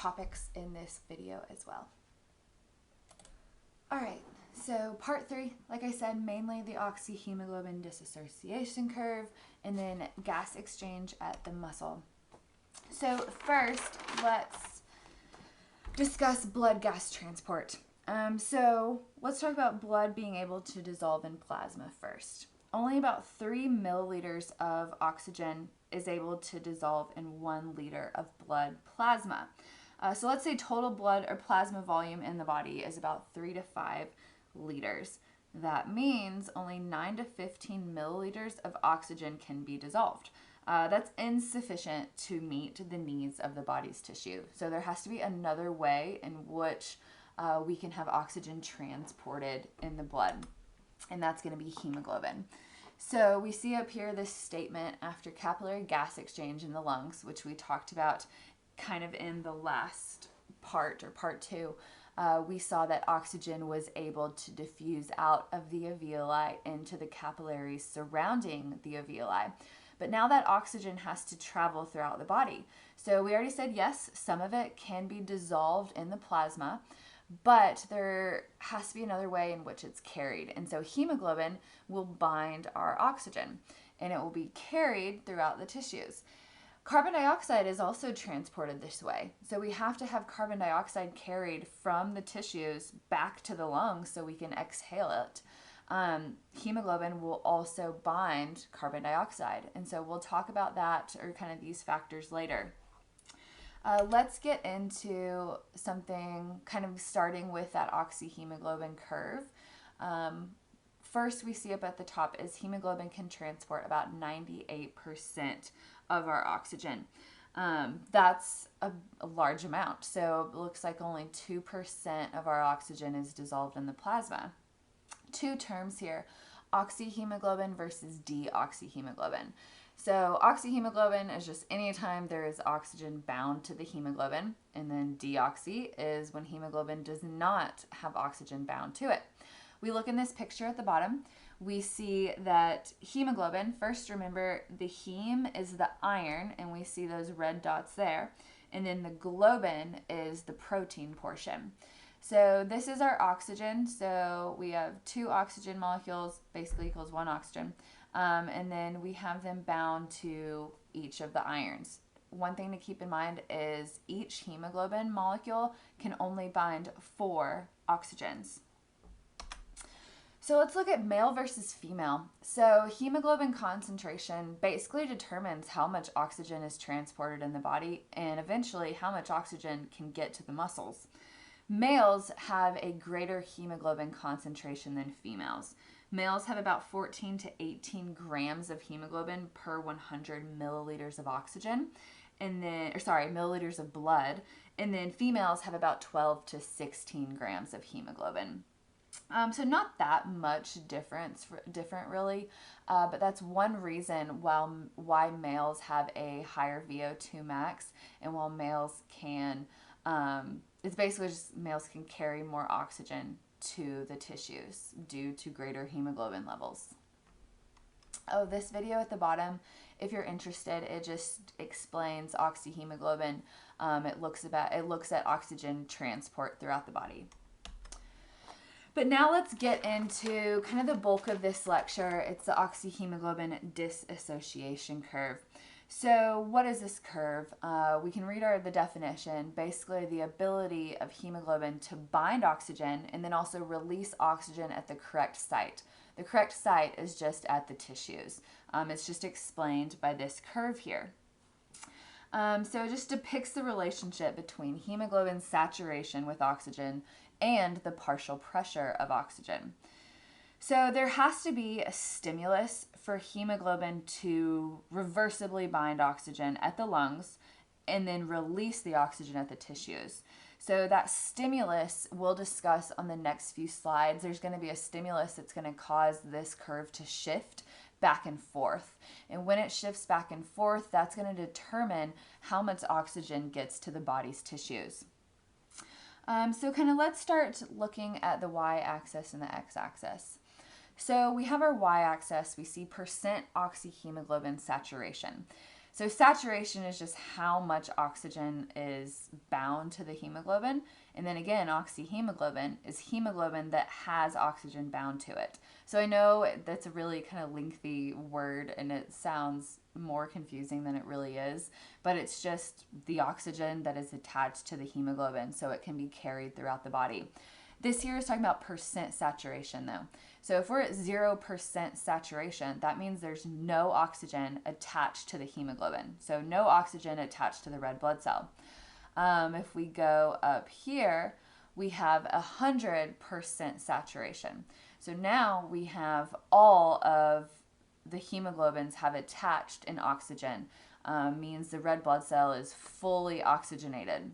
topics in this video as well. All right, so part 3, like I said, mainly the oxyhemoglobin dissociation curve and then gas exchange at the muscle. So first, let's discuss blood gas transport. So let's talk about blood being able to dissolve in plasma first. Only about 3 milliliters of oxygen is able to dissolve in 1 liter of blood plasma. So let's say total blood or plasma volume in the body is about 3 to 5 liters. That means only 9 to 15 milliliters of oxygen can be dissolved. That's insufficient to meet the needs of the body's tissue. So there has to be another way in which we can have oxygen transported in the blood, and that's going to be hemoglobin. So we see up here this statement after capillary gas exchange in the lungs, which we talked about kind of in the last part, or part 2. We saw that oxygen was able to diffuse out of the alveoli into the capillaries surrounding the alveoli. But now that oxygen has to travel throughout the body. So we already said, yes, some of it can be dissolved in the plasma, but there has to be another way in which it's carried. And so hemoglobin will bind our oxygen, and it will be carried throughout the tissues. Carbon dioxide is also transported this way. So we have to have carbon dioxide carried from the tissues back to the lungs so we can exhale it. Hemoglobin will also bind carbon dioxide. And so we'll talk about that, or kind of these factors, later. Let's get into something kind of starting with that oxyhemoglobin curve. First, we see up at the top is hemoglobin can transport about 98% of our oxygen. That's a large amount. So it looks like only 2% of our oxygen is dissolved in the plasma. 2 terms here, oxyhemoglobin versus deoxyhemoglobin. So oxyhemoglobin is just any time there is oxygen bound to the hemoglobin, and then deoxy is when hemoglobin does not have oxygen bound to it. We look in this picture at the bottom, we see that hemoglobin, first remember the heme is the iron, and we see those red dots there, and then the globin is the protein portion. So this is our oxygen. So we have 2 oxygen molecules, basically equals 1 oxygen. And then we have them bound to each of the irons. One thing to keep in mind is each hemoglobin molecule can only bind 4 oxygens. So let's look at male versus female. So hemoglobin concentration basically determines how much oxygen is transported in the body, and eventually how much oxygen can get to the muscles. Males have a greater hemoglobin concentration than females. Males have about 14 to 18 grams of hemoglobin per 100 milliliters of oxygen, and then, milliliters of blood, and then females have about 12 to 16 grams of hemoglobin. So not that much different really, but that's one reason why males have a higher VO2 max, and while males can, it's basically just males can carry more oxygen to the tissues due to greater hemoglobin levels. Oh, this video at the bottom, if you're interested, it just explains oxyhemoglobin. It looks at oxygen transport throughout the body. But now let's get into kind of the bulk of this lecture. It's the oxyhemoglobin dissociation curve. So what is this curve? We can read the definition. Basically, the ability of hemoglobin to bind oxygen and then also release oxygen at the correct site. The correct site is just at the tissues. It's just explained by this curve here. So it just depicts the relationship between hemoglobin saturation with oxygen and the partial pressure of oxygen. So there has to be a stimulus for hemoglobin to reversibly bind oxygen at the lungs and then release the oxygen at the tissues. So that stimulus we'll discuss on the next few slides. There's going to be a stimulus that's going to cause this curve to shift back and forth. And when it shifts back and forth, that's going to determine how much oxygen gets to the body's tissues. So kind of let's start looking at the y-axis and the x-axis. So we have our y-axis, we see percent oxyhemoglobin saturation. So saturation is just how much oxygen is bound to the hemoglobin. And then again, oxyhemoglobin is hemoglobin that has oxygen bound to it. So I know that's a really kind of lengthy word and it sounds more confusing than it really is, but it's just the oxygen that is attached to the hemoglobin so it can be carried throughout the body. This here is talking about percent saturation though. So if we're at 0% saturation, that means there's no oxygen attached to the hemoglobin. So no oxygen attached to the red blood cell. If we go up here, we have 100% saturation. So now we have all of the hemoglobins have attached an oxygen, means the red blood cell is fully oxygenated.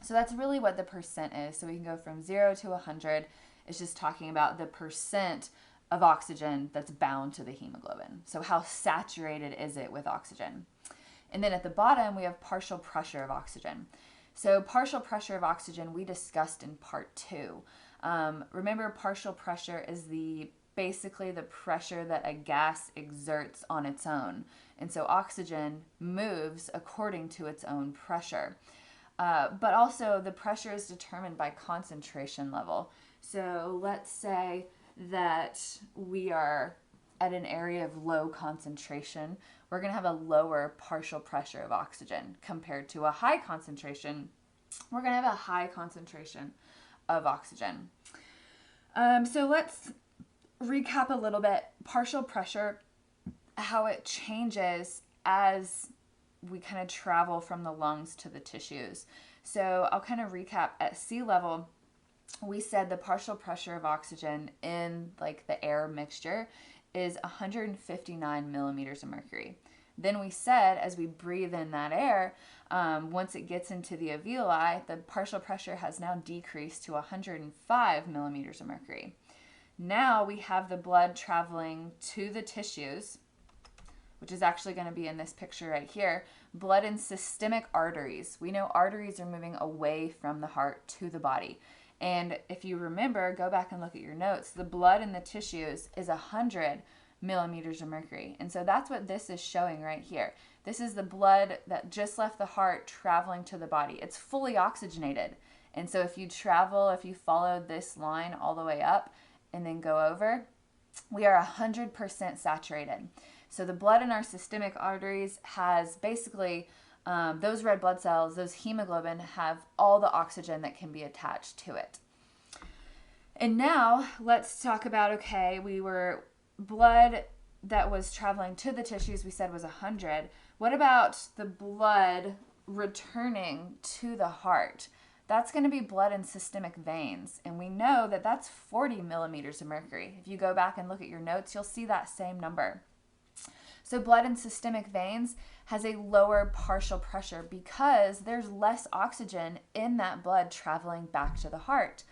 So that's really what the percent is. So we can go from 0 to 100. It's just talking about the percent of oxygen that's bound to the hemoglobin. So how saturated is it with oxygen? And then at the bottom, we have partial pressure of oxygen. So partial pressure of oxygen we discussed in part 2. Remember, partial pressure is basically the pressure that a gas exerts on its own. And so oxygen moves according to its own pressure. But also the pressure is determined by concentration level. So let's say that we are at an area of low concentration. We're going to have a lower partial pressure of oxygen compared to a high concentration. We're going to have a high concentration of oxygen. So let's recap a little bit. Partial pressure, how it changes as we kind of travel from the lungs to the tissues. So I'll kind of recap. At sea level, we said the partial pressure of oxygen in like the air mixture is 159 millimeters of mercury. Then we said as we breathe in that air, once it gets into the alveoli, the partial pressure has now decreased to 105 millimeters of mercury. Now we have the blood traveling to the tissues, which is actually going to be in this picture right here, blood in systemic arteries. We know arteries are moving away from the heart to the body. And if you remember, go back and look at your notes, the blood in the tissues is 100 millimeters of mercury. And so that's what this is showing right here. This is the blood that just left the heart traveling to the body. It's fully oxygenated. And so if you follow this line all the way up and then go over, we are 100% saturated. So the blood in our systemic arteries has basically those red blood cells, those hemoglobin have all the oxygen that can be attached to it. And now let's talk about, okay, blood that was traveling to the tissues we said was 100. What about the blood returning to the heart? That's going to be blood in systemic veins. And we know that that's 40 millimeters of mercury. If you go back and look at your notes, you'll see that same number. So blood in systemic veins has a lower partial pressure because there's less oxygen in that blood traveling back to the heart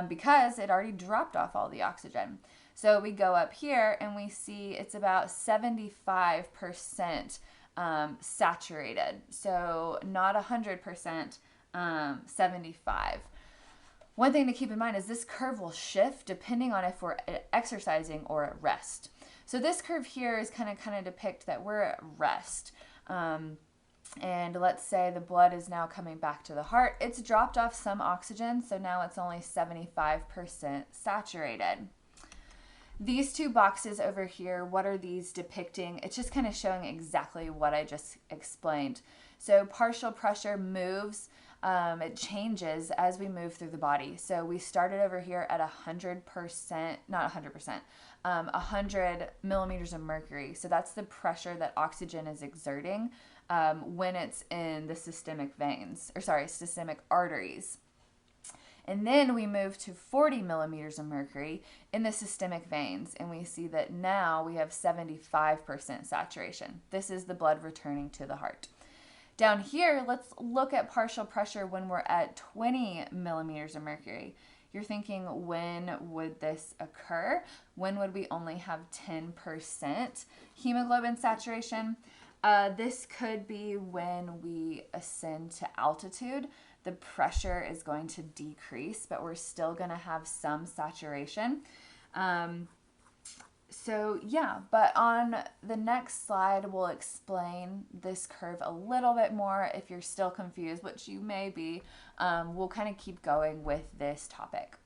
because it already dropped off all the oxygen. So we go up here and we see it's about 75% saturated. So not 100%, 75. One thing to keep in mind is this curve will shift depending on if we're exercising or at rest. So this curve here is kind of depict that we're at rest. And let's say the blood is now coming back to the heart. It's dropped off some oxygen, so now it's only 75% saturated. These two boxes over here, what are these depicting? It's just kind of showing exactly what I just explained. So partial pressure moves, it changes as we move through the body. So we started over here at 100%, not 100%, 100 millimeters of mercury. So that's the pressure that oxygen is exerting when it's in the systemic systemic arteries. And then we move to 40 millimeters of mercury in the systemic veins, and we see that now we have 75% saturation. This is the blood returning to the heart. Down here, let's look at partial pressure when we're at 20 millimeters of mercury. You're thinking, when would this occur? When would we only have 10% hemoglobin saturation? This could be when we ascend to altitude. The pressure is going to decrease, but we're still going to have some saturation. So yeah, but on the next slide, we'll explain this curve a little bit more. If you're still confused, which you may be, we'll kind of keep going with this topic.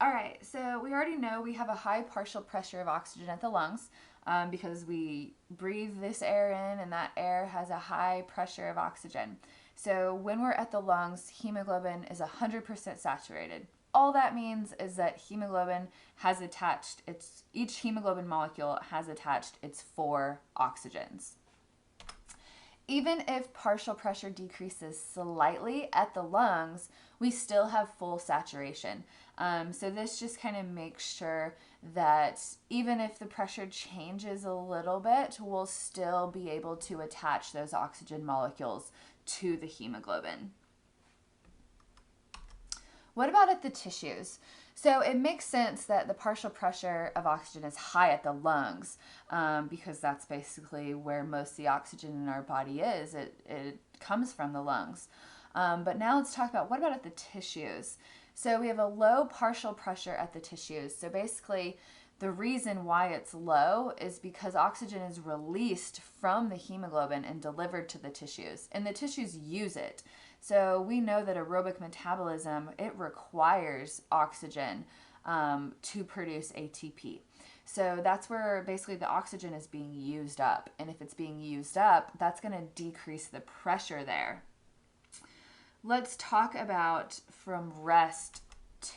All right, so we already know we have a high partial pressure of oxygen at the lungs because we breathe this air in, and that air has a high pressure of oxygen. So when we're at the lungs, hemoglobin is 100% saturated. All that means is that hemoglobin has attached each hemoglobin molecule has attached its 4 oxygens. Even if partial pressure decreases slightly at the lungs, we still have full saturation. So this just kind of makes sure that even if the pressure changes a little bit, we'll still be able to attach those oxygen molecules to the hemoglobin. What about at the tissues? So it makes sense that the partial pressure of oxygen is high at the lungs because that's basically where most of the oxygen in our body is. It comes from the lungs. But now let's talk about what about at the tissues? So we have a low partial pressure at the tissues. So basically the reason why it's low is because oxygen is released from the hemoglobin and delivered to the tissues, and the tissues use it. So we know that aerobic metabolism, it requires oxygen to produce ATP. So that's where basically the oxygen is being used up. And if it's being used up, that's going to decrease the pressure there. Let's talk about from rest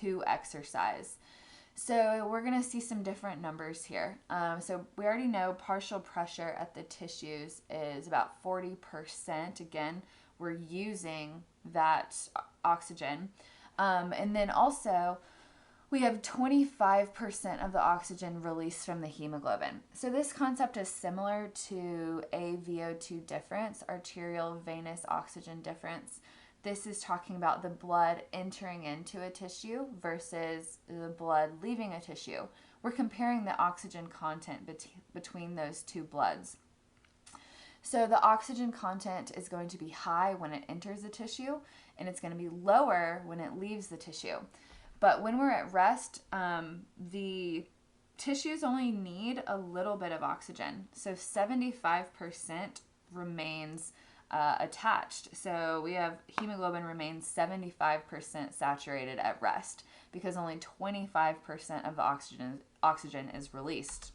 to exercise. So we're going to see some different numbers here. So we already know partial pressure at the tissues is about 40%. Again, we're using that oxygen. And then also we have 25% of the oxygen released from the hemoglobin. So this concept is similar to AVO2 difference, arterial venous oxygen difference. This is talking about the blood entering into a tissue versus the blood leaving a tissue. We're comparing the oxygen content between those two bloods. So the oxygen content is going to be high when it enters the tissue, and it's going to be lower when it leaves the tissue. But when we're at rest, the tissues only need a little bit of oxygen. So 75% remains attached. So we have hemoglobin remains 75% saturated at rest because only 25% of the oxygen is released.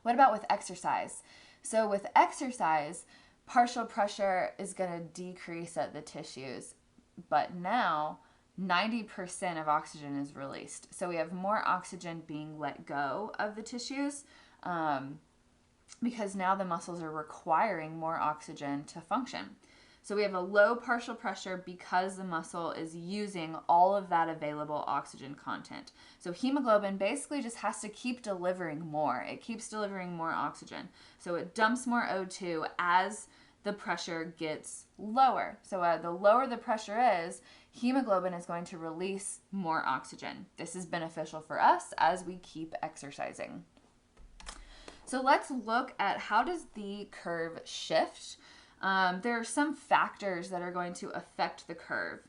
What about with exercise? So with exercise, partial pressure is going to decrease at the tissues, but now 90% of oxygen is released. So we have more oxygen being let go of the tissues because now the muscles are requiring more oxygen to function. So we have a low partial pressure because the muscle is using all of that available oxygen content. So hemoglobin basically just has to keep delivering more. It keeps delivering more oxygen. So it dumps more O2 as the pressure gets lower. So the lower the pressure is, hemoglobin is going to release more oxygen. This is beneficial for us as we keep exercising. So let's look at how does the curve shift. There are some factors that are going to affect the curve,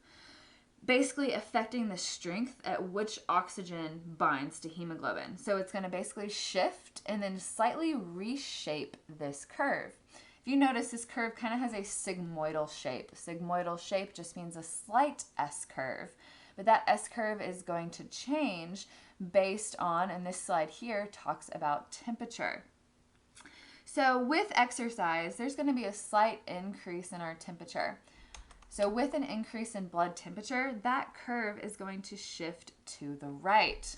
basically affecting the strength at which oxygen binds to hemoglobin. So it's going to basically shift and then slightly reshape this curve. If you notice, this curve kind of has a sigmoidal shape. Sigmoidal shape just means a slight S curve, but that S curve is going to change based on, and this slide here talks about temperature. So with exercise, there's going to be a slight increase in our temperature. So with an increase in blood temperature, that curve is going to shift to the right.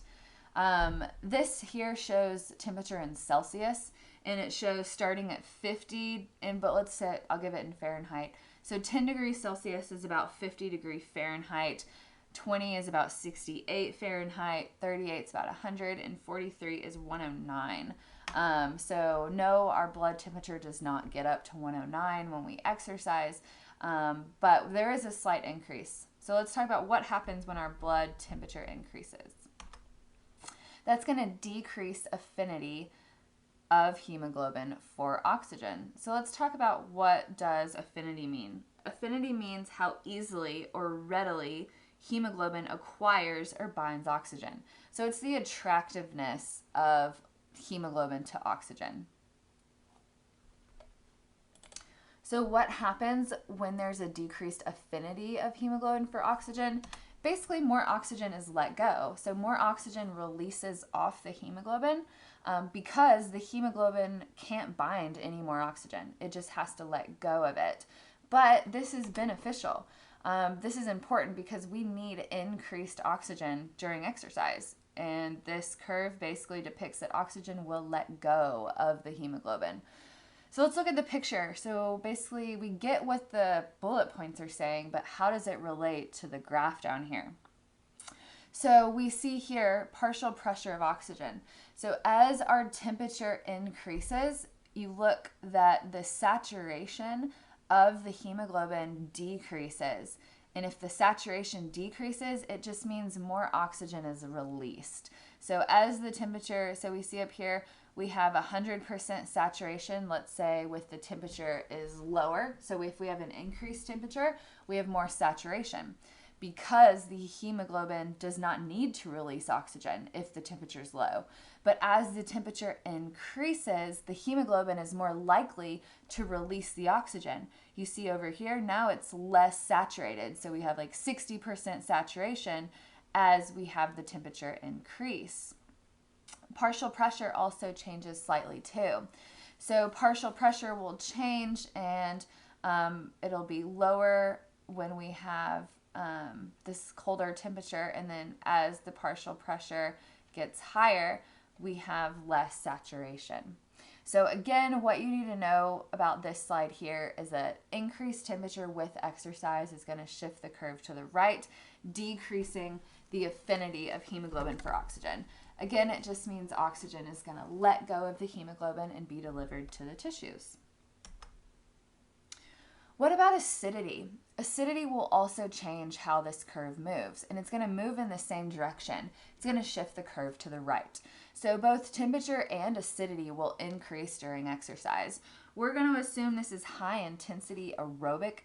This here shows temperature in Celsius, and it shows starting at 50, but let's say, I'll give it in Fahrenheit. So 10 degrees Celsius is about 50 degrees Fahrenheit. 20 is about 68 Fahrenheit, 38 is about 100, and 43 is 109. So no, our blood temperature does not get up to 109 when we exercise, but there is a slight increase. So let's talk about what happens when our blood temperature increases. That's going to decrease affinity of hemoglobin for oxygen. So let's talk about what does affinity mean. Affinity means how easily or readily hemoglobin acquires or binds oxygen. So it's the attractiveness of hemoglobin to oxygen. So what happens when there's a decreased affinity of hemoglobin for oxygen? Basically, more oxygen is let go. So more oxygen releases off the hemoglobin because the hemoglobin can't bind any more oxygen. It just has to let go of it. But this is beneficial. This is important because we need increased oxygen during exercise. And this curve basically depicts that oxygen will let go of the hemoglobin. So let's look at the picture. So basically we get what the bullet points are saying, but how does it relate to the graph down here? So we see here partial pressure of oxygen. So as our temperature increases, you look that the saturation of the hemoglobin decreases. And if the saturation decreases, it just means more oxygen is released. So as the temperature, so we see up here, we have 100% saturation, let's say, with the temperature is lower. So if we have an increased temperature, we have more saturation because the hemoglobin does not need to release oxygen if the temperature is low. But as the temperature increases, the hemoglobin is more likely to release the oxygen. You see over here, now it's less saturated. So we have like 60% saturation as we have the temperature increase. Partial pressure also changes slightly too. So partial pressure will change and it'll be lower when we have this colder temperature, and then as the partial pressure gets higher, we have less saturation. So again, what you need to know about this slide here is that increased temperature with exercise is going to shift the curve to the right, decreasing the affinity of hemoglobin for oxygen. Again, it just means oxygen is going to let go of the hemoglobin and be delivered to the tissues. What about acidity? Acidity will also change how this curve moves, and it's going to move in the same direction. It's going to shift the curve to the right. So both temperature and acidity will increase during exercise. We're going to assume this is high intensity anaerobic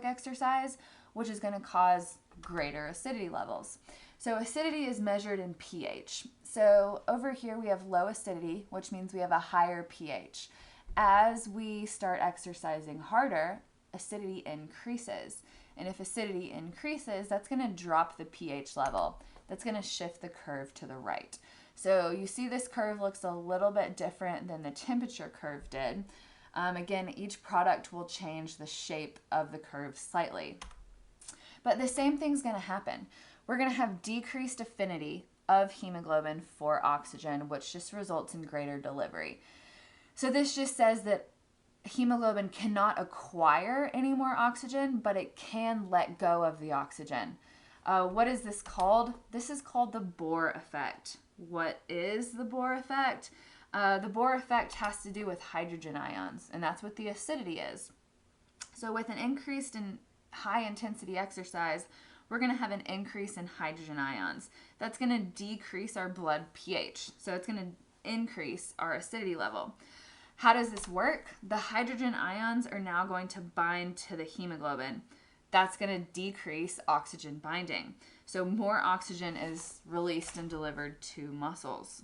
exercise, which is going to cause greater acidity levels. So acidity is measured in pH. So over here we have low acidity, which means we have a higher pH. As we start exercising harder, acidity increases. And if acidity increases, that's going to drop the pH level. That's going to shift the curve to the right. So you see this curve looks a little bit different than the temperature curve did. Again, each product will change the shape of the curve slightly. But the same thing's going to happen. We're going to have decreased affinity of hemoglobin for oxygen, which just results in greater delivery. So this just says that hemoglobin cannot acquire any more oxygen, but it can let go of the oxygen. What is this called? This is called the Bohr effect. What is the Bohr effect? The Bohr effect has to do with hydrogen ions, and that's what the acidity is. So with an increased in high intensity exercise, we're going to have an increase in hydrogen ions. That's going to decrease our blood pH. So it's going to increase our acidity level. How does this work? The hydrogen ions are now going to bind to the hemoglobin. That's going to decrease oxygen binding. So more oxygen is released and delivered to muscles.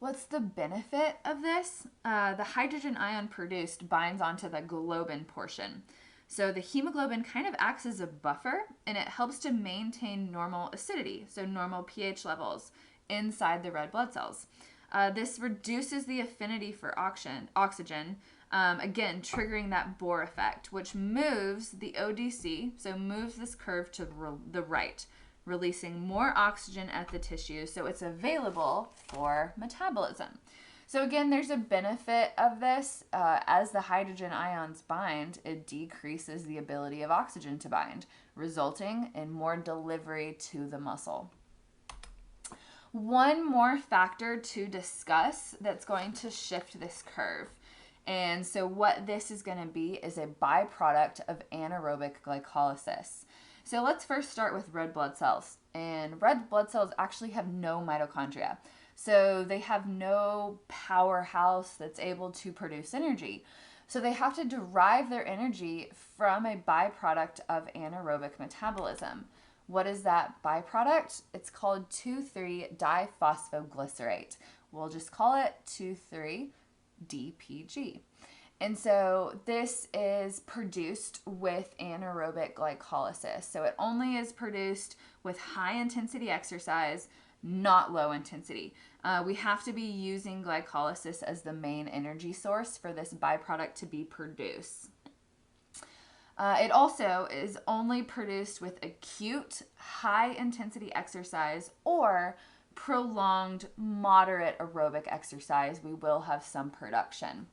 What's the benefit of this? The hydrogen ion produced binds onto the globin portion. So the hemoglobin kind of acts as a buffer, and it helps to maintain normal acidity, so normal pH levels inside the red blood cells. This reduces the affinity for oxygen, again, triggering that Bohr effect, which moves the ODC, so moves this curve to the right, releasing more oxygen at the tissue, so it's available for metabolism. So again, there's a benefit of this. As the hydrogen ions bind, it decreases the ability of oxygen to bind, resulting in more delivery to the muscle. One more factor to discuss that's going to shift this curve. And so what this is going to be is a byproduct of anaerobic glycolysis. So let's first start with red blood cells. And red blood cells actually have no mitochondria. So they have no powerhouse that's able to produce energy. So they have to derive their energy from a byproduct of anaerobic metabolism. What is that byproduct? It's called 2,3-diphosphoglycerate. We'll just call it 2,3-DPG. And so this is produced with anaerobic glycolysis. So it only is produced with high intensity exercise, not low intensity. We have to be using glycolysis as the main energy source for this byproduct to be produced. It also is only produced with acute high intensity exercise or prolonged moderate aerobic exercise. We will have some production.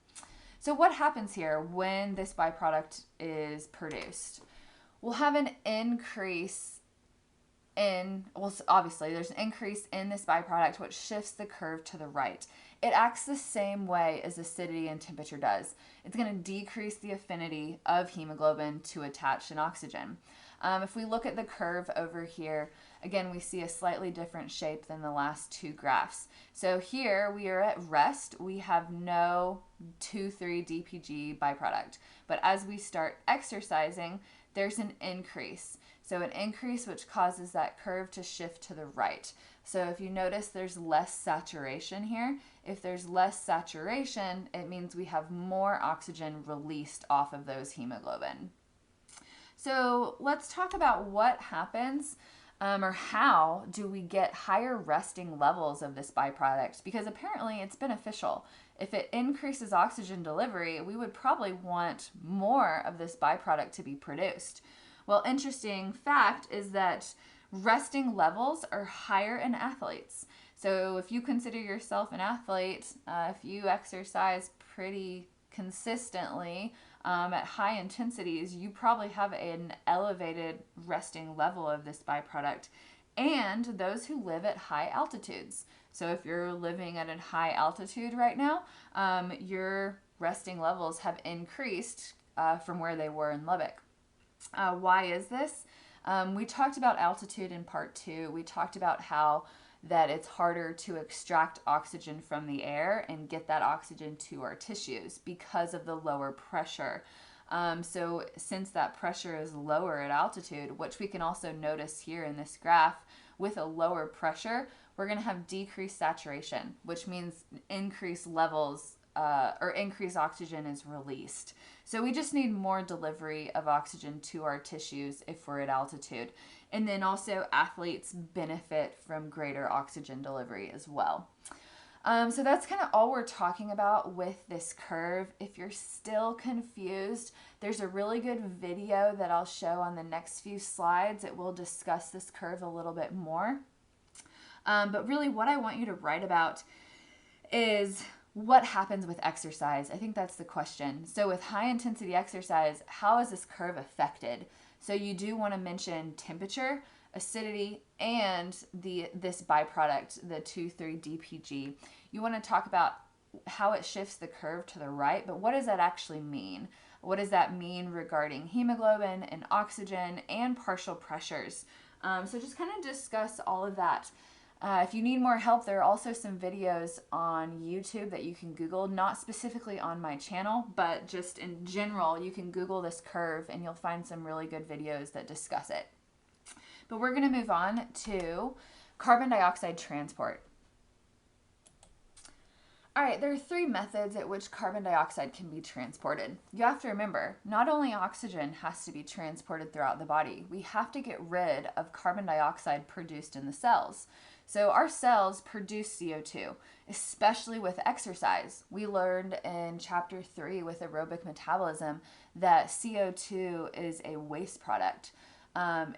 So what happens here when this byproduct is produced? We'll have an increase in, well, obviously there's an increase in this byproduct, which shifts the curve to the right. It acts the same way as acidity and temperature does. It's going to decrease the affinity of hemoglobin to attach an oxygen. If we look at the curve over here, again, we see a slightly different shape than the last two graphs. So here we are at rest. We have no 2,3-DPG byproduct. But as we start exercising, there's an increase. So an increase which causes that curve to shift to the right. So if you notice, there's less saturation here. If there's less saturation, it means we have more oxygen released off of those hemoglobin. So let's talk about what happens or how do we get higher resting levels of this byproduct, because apparently it's beneficial. If it increases oxygen delivery, we would probably want more of this byproduct to be produced. Well, interesting fact is that resting levels are higher in athletes. So if you consider yourself an athlete, if you exercise pretty consistently at high intensities, you probably have an elevated resting level of this byproduct. And those who live at high altitudes. So if you're living at a high altitude right now, your resting levels have increased from where they were in Lubbock. Why is this? We talked about altitude in part 2. We talked about how that it's harder to extract oxygen from the air and get that oxygen to our tissues because of the lower pressure. So since that pressure is lower at altitude, which we can also notice here in this graph, with a lower pressure, we're going to have decreased saturation, which means increased levels or increased oxygen is released. So we just need more delivery of oxygen to our tissues if we're at altitude. And then also athletes benefit from greater oxygen delivery as well. So that's kind of all we're talking about with this curve. If you're still confused, there's a really good video that I'll show on the next few slides. It will discuss this curve a little bit more. But really what I want you to write about is what happens with exercise. I think that's the question. So with high intensity exercise, how is this curve affected? So you do want to mention temperature, acidity, and this byproduct, the 2,3-DPG. You want to talk about how it shifts the curve to the right, but what does that actually mean? What does that mean regarding hemoglobin and oxygen and partial pressures? So just kind of discuss all of that. If you need more help, there are also some videos on YouTube that you can Google, not specifically on my channel, but just in general, you can Google this curve and you'll find some really good videos that discuss it. But we're going to move on to carbon dioxide transport. All right, there are 3 methods at which carbon dioxide can be transported. You have to remember, not only oxygen has to be transported throughout the body, we have to get rid of carbon dioxide produced in the cells. So our cells produce CO2, especially with exercise. We learned in chapter 3 with aerobic metabolism that CO2 is a waste product.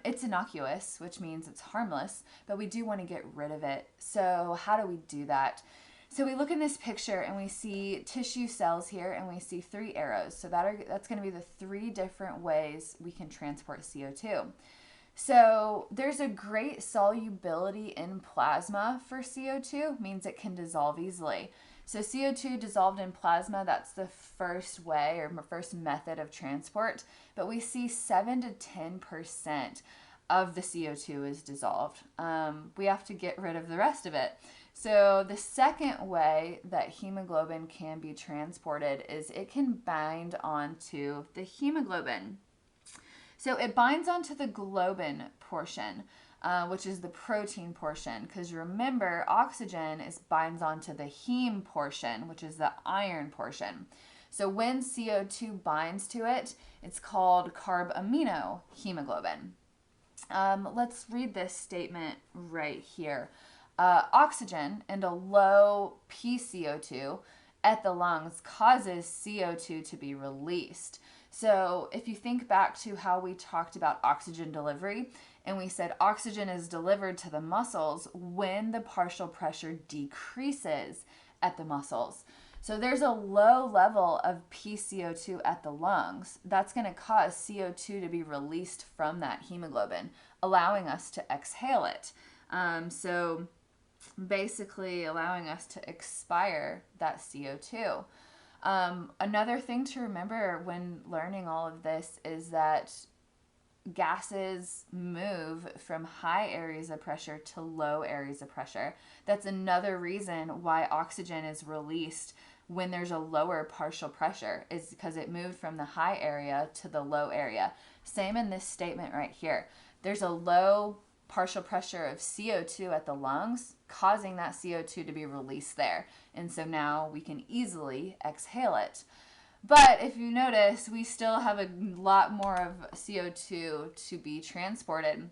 It's innocuous, which means it's harmless, but we do want to get rid of it. So how do we do that? So we look in this picture and we see tissue cells here and we see 3 arrows. So that's going to be the 3 different ways we can transport CO2. So there's a great solubility in plasma for CO2, means it can dissolve easily. So CO2 dissolved in plasma, that's the first way or first method of transport, but we see 7 to 10% of the CO2 is dissolved. We have to get rid of the rest of it. So the second way that hemoglobin can be transported is it can bind onto the hemoglobin. So it binds onto the globin portion, which is the protein portion, because remember, oxygen binds onto the heme portion, which is the iron portion. So when CO2 binds to it, it's called carbaminohemoglobin. Let's read this statement right here. Oxygen and a low PCO2 at the lungs causes CO2 to be released. So if you think back to how we talked about oxygen delivery, and we said oxygen is delivered to the muscles when the partial pressure decreases at the muscles. So there's a low level of PCO2 at the lungs. That's going to cause CO2 to be released from that hemoglobin, allowing us to exhale it. So basically allowing us to expire that CO2. Another thing to remember when learning all of this is that gases move from high areas of pressure to low areas of pressure. That's another reason why oxygen is released when there's a lower partial pressure, is because it moved from the high area to the low area. Same in this statement right here. There's a low partial pressure of CO2 at the lungs, causing that CO2 to be released there. And so now we can easily exhale it. But if you notice, we still have a lot more of CO2 to be transported.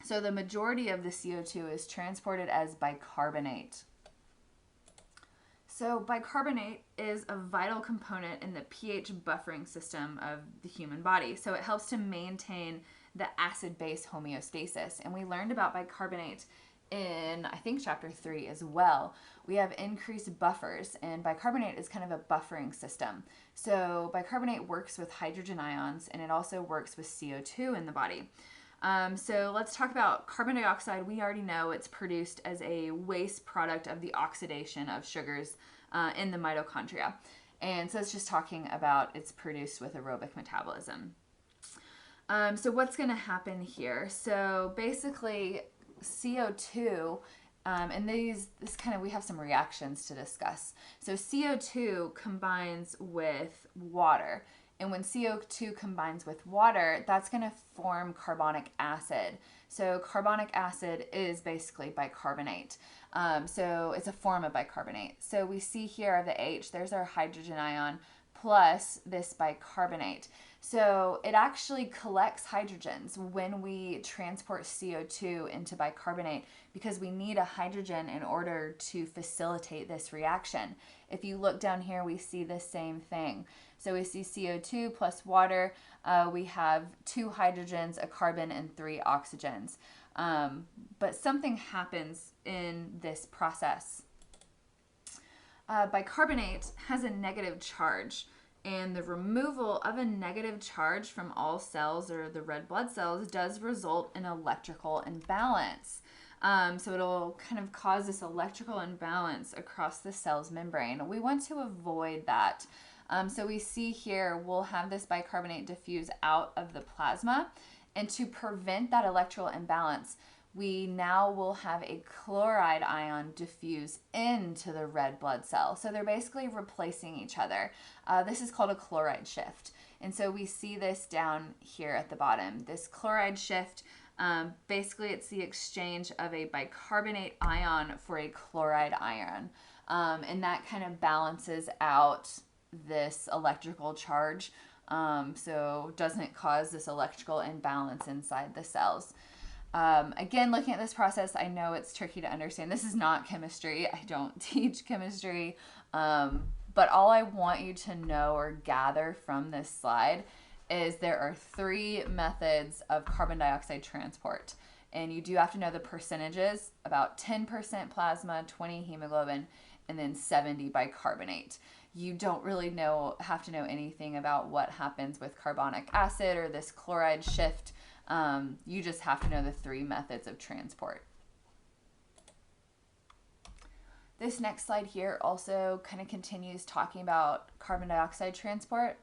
So the majority of the CO2 is transported as bicarbonate. So bicarbonate is a vital component in the pH buffering system of the human body. So it helps to maintain the acid-base homeostasis. And we learned about bicarbonate in, I think, chapter 3 as well. We have increased buffers, and bicarbonate is kind of a buffering system. So bicarbonate works with hydrogen ions, and it also works with CO2 in the body. So let's talk about carbon dioxide. We already know it's produced as a waste product of the oxidation of sugars in the mitochondria. And so it's just talking about it's produced with aerobic metabolism. So what's going to happen here? So basically CO2, and we have some reactions to discuss. So CO2 combines with water. And when CO2 combines with water, that's going to form carbonic acid. So carbonic acid is basically bicarbonate. So it's a form of bicarbonate. So we see here the H, there's our hydrogen ion plus this bicarbonate. So it actually collects hydrogens when we transport CO2 into bicarbonate because we need a hydrogen in order to facilitate this reaction. If you look down here, we see the same thing. So we see CO2 plus water. We have 2 hydrogens, a carbon, and 3 oxygens. But something happens in this process. Bicarbonate has a negative charge. And the removal of a negative charge from all cells or the red blood cells does result in electrical imbalance. So it'll kind of cause this electrical imbalance across the cell's membrane. We want to avoid that. So we see here we'll have this bicarbonate diffuse out of the plasma. And to prevent that electrical imbalance, we now will have a chloride ion diffuse into the red blood cell. So they're basically replacing each other. This is called a chloride shift. And so we see this down here at the bottom. This chloride shift, basically it's the exchange of a bicarbonate ion for a chloride ion. And that kind of balances out this electrical charge. So doesn't cause this electrical imbalance inside the cells. Again, looking at this process, I know it's tricky to understand. This is not chemistry. I don't teach chemistry. But all I want you to know or gather from this slide is there are 3 methods of carbon dioxide transport. And you do have to know the percentages, about 10% plasma, 20 hemoglobin, and then 70 bicarbonate. You don't really have to know anything about what happens with carbonic acid or this chloride shift. You just have to know the 3 methods of transport. This next slide here also kind of continues talking about carbon dioxide transport.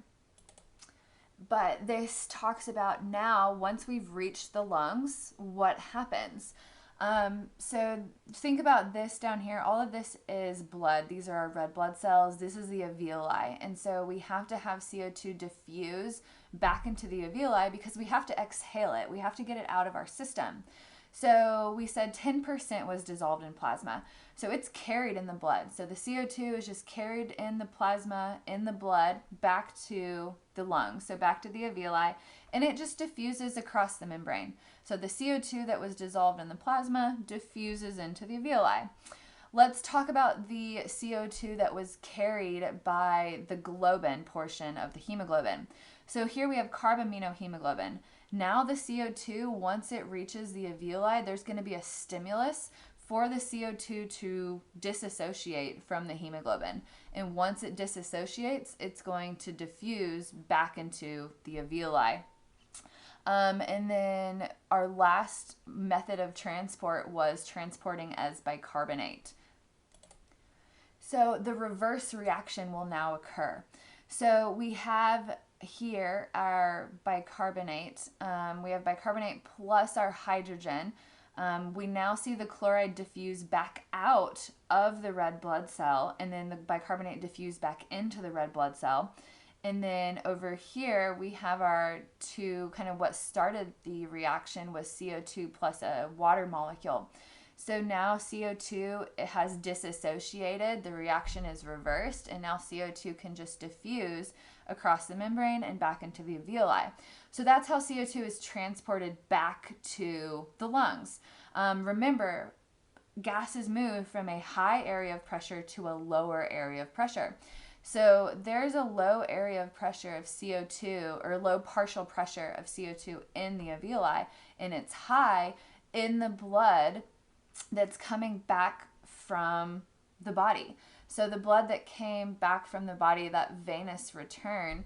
But this talks about now, once we've reached the lungs, what happens? So think about this down here. All of this is blood. These are our red blood cells. This is the alveoli. And so we have to have CO2 diffuse back into the alveoli because we have to exhale it. We have to get it out of our system. So we said 10% was dissolved in plasma. So it's carried in the blood. So the CO2 is just carried in the plasma, in the blood, back to the lungs, so back to the alveoli, and it just diffuses across the membrane. So the CO2 that was dissolved in the plasma diffuses into the alveoli. Let's talk about the CO2 that was carried by the globin portion of the hemoglobin. So here we have carbaminohemoglobin. Now the CO2, once it reaches the alveoli, there's going to be a stimulus for the CO2 to disassociate from the hemoglobin. And once it disassociates, it's going to diffuse back into the alveoli. And then our last method of transport was transporting as bicarbonate. So the reverse reaction will now occur. So we have here our bicarbonate. We have bicarbonate plus our hydrogen. We now see the chloride diffuse back out of the red blood cell, and then the bicarbonate diffuse back into the red blood cell. And then over here, we have our two, kind of what started the reaction was CO2 plus a water molecule. So now CO2, it has disassociated, the reaction is reversed, and now CO2 can just diffuse across the membrane and back into the alveoli. So that's how CO2 is transported back to the lungs. Remember, gases move from a high area of pressure to a lower area of pressure. So there's a low area of pressure of CO2, or low partial pressure of CO2 in the alveoli, and it's high in the blood that's coming back from the body. So the blood that came back from the body, that venous return,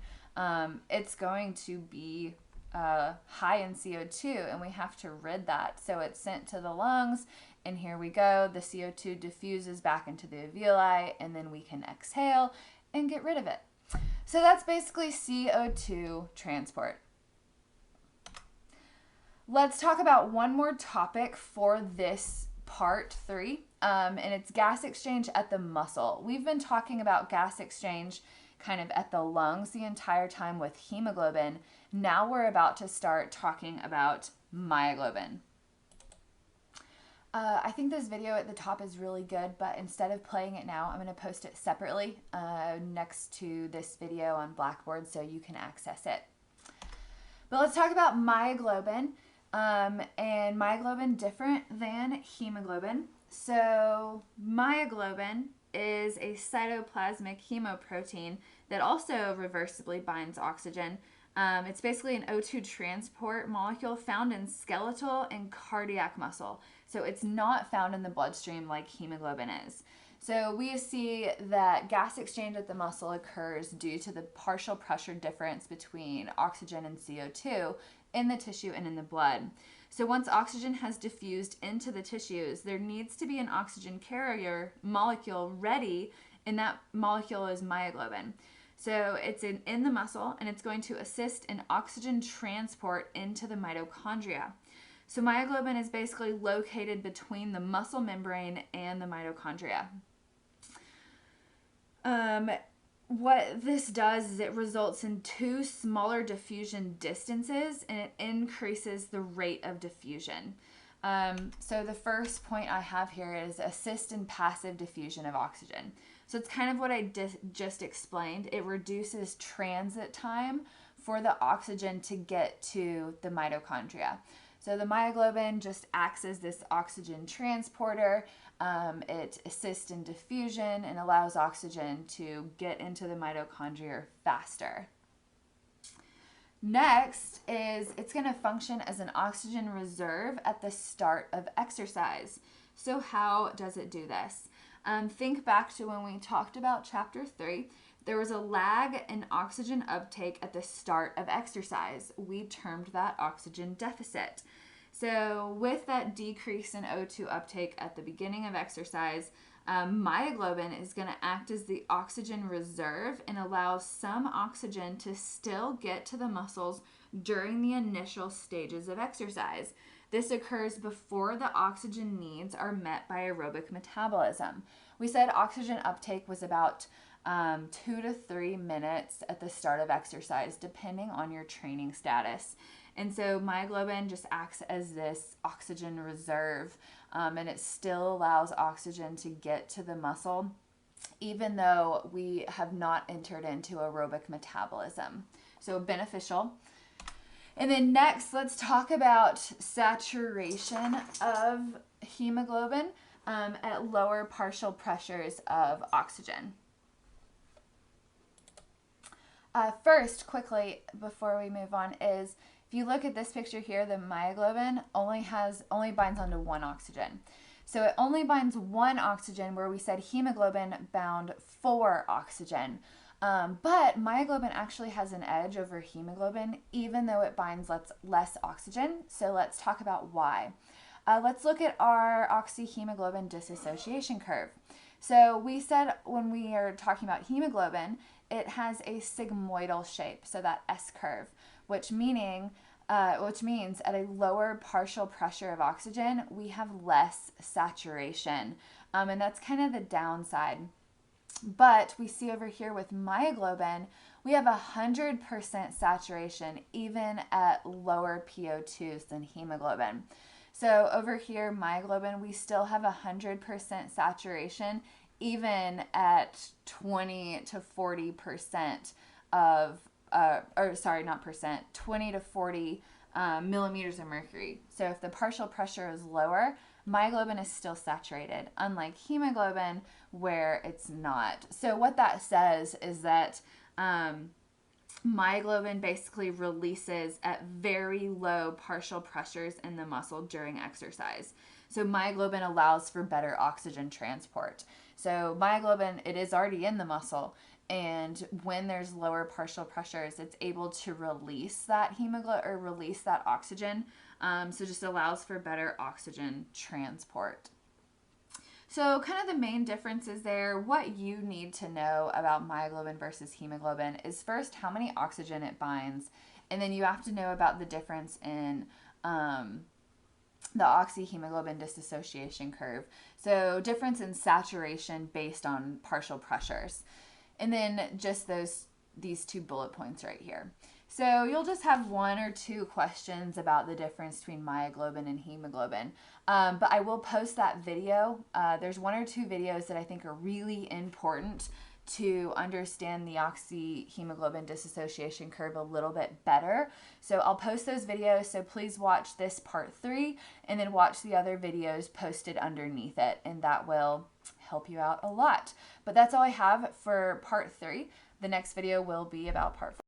it's going to be high in CO2, and we have to rid that. So it's sent to the lungs, and here we go. The CO2 diffuses back into the alveoli, and then we can exhale and get rid of it. So that's basically CO2 transport. Let's talk about one more topic for this part 3, and it's gas exchange at the muscle. We've been talking about gas exchange kind of at the lungs the entire time with hemoglobin. Now we're about to start talking about myoglobin. I think this video at the top is really good, but instead of playing it now, I'm going to post it separately next to this video on Blackboard so you can access it. But let's talk about myoglobin. And myoglobin different than hemoglobin. So myoglobin is a cytoplasmic hemoprotein that also reversibly binds oxygen. It's basically an O2 transport molecule found in skeletal and cardiac muscle. So it's not found in the bloodstream like hemoglobin is. So we see that gas exchange at the muscle occurs due to the partial pressure difference between oxygen and CO2 in the tissue and in the blood. So once oxygen has diffused into the tissues, there needs to be an oxygen carrier molecule ready, and that molecule is myoglobin. So it's in the muscle, and it's going to assist in oxygen transport into the mitochondria. So myoglobin is basically located between the muscle membrane and the mitochondria. What this does is it results in two smaller diffusion distances, and it increases the rate of diffusion. So the first point I have here is assist in passive diffusion of oxygen. So it's kind of what I just explained. It reduces transit time for the oxygen to get to the mitochondria. So the myoglobin just acts as this oxygen transporter. It assists in diffusion and allows oxygen to get into the mitochondria faster. Next is it's going to function as an oxygen reserve at the start of exercise. So how does it do this? Think back to when we talked about chapter 3. There was a lag in oxygen uptake at the start of exercise. We termed that oxygen deficit. So with that decrease in O2 uptake at the beginning of exercise, myoglobin is going to act as the oxygen reserve and allow some oxygen to still get to the muscles during the initial stages of exercise. This occurs before the oxygen needs are met by aerobic metabolism. We said oxygen uptake was about 2 to 3 minutes at the start of exercise, depending on your training status. And so myoglobin just acts as this oxygen reserve, and it still allows oxygen to get to the muscle, even though we have not entered into aerobic metabolism. So beneficial. And then next, let's talk about saturation of hemoglobin at lower partial pressures of oxygen. First, quickly, before we move on, is if you look at this picture here, the myoglobin only binds onto one oxygen. So it only binds one oxygen, where we said hemoglobin bound 4 oxygen. But myoglobin actually has an edge over hemoglobin, even though it binds less oxygen. So let's talk about why. Let's look at our oxyhemoglobin dissociation curve. So we said when we are talking about hemoglobin, it has a sigmoidal shape, so that S curve, which means at a lower partial pressure of oxygen, we have less saturation. And that's kind of the downside. But we see over here with myoglobin, we have 100% saturation even at lower PO2s than hemoglobin. So over here, myoglobin, we still have 100% saturation even at 20 to 40% of, 20 to 40 millimeters of mercury. So if the partial pressure is lower, myoglobin is still saturated, unlike hemoglobin where it's not. So what that says is that myoglobin basically releases at very low partial pressures in the muscle during exercise. So myoglobin allows for better oxygen transport. So myoglobin, it is already in the muscle, and when there's lower partial pressures, it's able to release that hemoglobin or release that oxygen. So just allows for better oxygen transport. So kind of the main differences there, what you need to know about myoglobin versus hemoglobin is first how many oxygen it binds, and then you have to know about the difference in the oxyhemoglobin dissociation curve. So difference in saturation based on partial pressures. And then just these 2 bullet points right here. So you'll just have 1 or 2 questions about the difference between myoglobin and hemoglobin. But I will post that video. There's 1 or 2 videos that I think are really important to understand the oxyhemoglobin dissociation curve a little bit better. So I'll post those videos, so please watch this part 3 and then watch the other videos posted underneath it, and that will help you out a lot. But that's all I have for part 3. The next video will be about part 4.